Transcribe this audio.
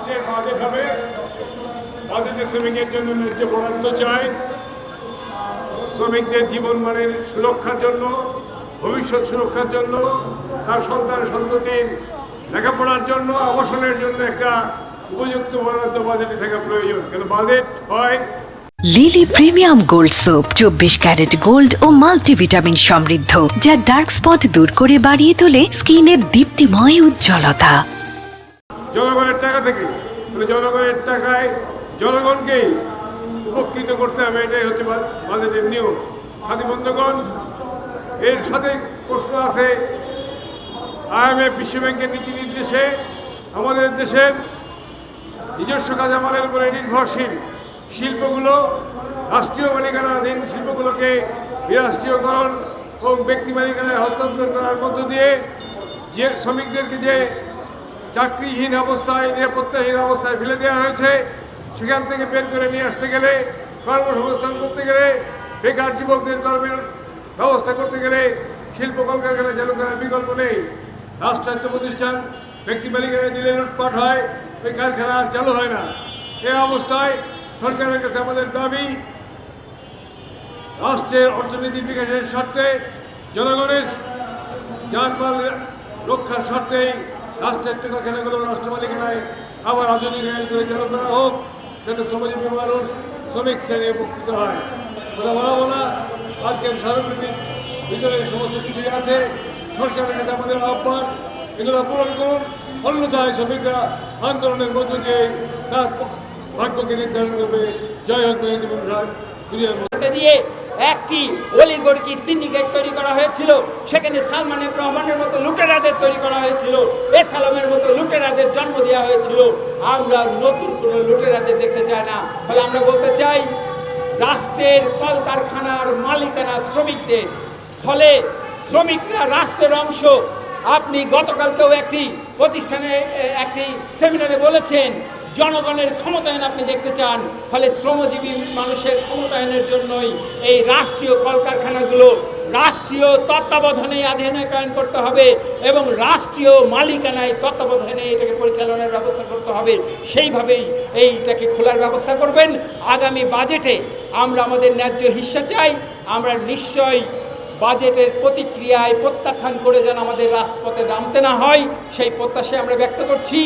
রাষ্ট্রের বাজেট হবে, বাজেটে শ্রমিকের জন্য ন্যায্য বরাদ্দ চায়, শ্রমিকদের জীবনমানের সুরক্ষার জন্য, ভবিষ্যৎ সুরক্ষার জন্য, তার সন্তান সন্ততির লেখাপড়ার জন্য, আবাসনের জন্য একটা উপযুক্ত বরাদ্দ বাজেটে থাকা প্রয়োজন। কেন বাজেট হয় Lily premium gold soap 24 carat gold ও মাল্টিভিটামিন সমৃদ্ধ, যা ডার্ক স্পট দূর করে বাড়িয়ে তোলে স্কিনের দীপ্তিময় উজ্জ্বলতা। জনগণের টাকা থেকে, জনগণের টাকায় জনগণকেই উপকৃত করতে হবে, এটাই হচ্ছে বাজেটের নিয়ম। সাথী বন্ধুগণ, এর সাথে প্রশ্ন আছে IMF বিশ্বব্যাংকের নীতি নির্দেশে আমাদের দেশের নিজস্ব কাঁচামালের উপরে নির্ভরশীল শিল্পগুলো, রাষ্ট্রীয় মালিকানাধীন শিল্পগুলোকে বিরাষ্ট্রীয়করণ এবং ব্যক্তি মালিকানায় হস্তান্তর করার মধ্য দিয়ে যে শ্রমিকদেরকে যে চাকরিহীন অবস্থায়, নিরাপত্তাহীন অবস্থায় ফেলে দেওয়া হয়েছে, সেখান থেকে বের করে নিয়ে আসতে গেলে, কর্মসংস্থান করতে গেলে, বেকার যুবকদের কর্মের ব্যবস্থা করতে গেলে শিল্প কলকারখানা চালু করার বিকল্প নেই। রাষ্ট্রায়ত্ত প্রতিষ্ঠান ব্যক্তি মালিকানায় দিলে লুটপাট হয়, ওই কারখানা আর চালু হয় না। এই অবস্থায় সরকারের কাছে আমাদের দাবি, রাষ্ট্রের অর্থনীতির বিকাশের স্বার্থে, জনগণের যানবাহন রক্ষার স্বার্থেই রাষ্ট্রায়ত্ত কারখানাগুলো রাষ্ট্র মালিকানায় আবার আধুনিকায়ন করে চালু করা হোক, যাতে শ্রমজীবী মানুষ, শ্রমিক শ্রেণী উপকৃত হয়। কথা বলাবো না, আজকের সার্বজনীন ভিতরে সমস্ত কিছুই আছে। সরকারের কাছে আমাদের আহ্বান, এগুলো পূরণ করুন, অন্যথায় শ্রমিকরা আন্দোলনের মধ্য দিয়ে তার ভাগ্যকে নির্ধারণ করবে। জয় হোক মেহেদি সাহেব দিয়ে একটি অলিগর্কি সিন্ডিকেট তৈরি করা হয়েছিল, সেখানে সালমান রহমানের মতো লুটেরাদের তৈরি করা হয়েছিল, সালামের মতো লুটেরাদের জন্ম দেওয়া হয়েছিল। আমরা নতুন কোনো লুটেরাদের দেখতে চাই না। ফলে আমরা বলতে চাই, রাষ্ট্রের কলকারখানার মালিকানা শ্রমিকদের, ফলে শ্রমিকরা রাষ্ট্রের অংশ। আপনি গতকালকেও একটি প্রতিষ্ঠানে একটি সেমিনারে বলেছেন, জনগণের ক্ষমতায়ন আপনি দেখতে চান, ফলে শ্রমজীবী মানুষের ক্ষমতায়নের জন্যই এই রাষ্ট্রীয় কলকারখানাগুলো রাষ্ট্রীয় তত্ত্বাবধানে আধুনিকায়ন করতে হবে এবং রাষ্ট্রীয় মালিকানায় তত্ত্বাবধানে এটাকে পরিচালনার ব্যবস্থা করতে হবে। সেইভাবেই এইটাকে খোলার ব্যবস্থা করবেন। আগামী বাজেটে আমরা আমাদের ন্যায্য হিস্সা চাই। আমরা নিশ্চয়ই বাজেটের প্রতিক্রিয়ায় প্রত্যাখ্যান করে যেন আমাদের রাজপথে নামতে না হয়, সেই প্রত্যাশা আমরা ব্যক্ত করছি।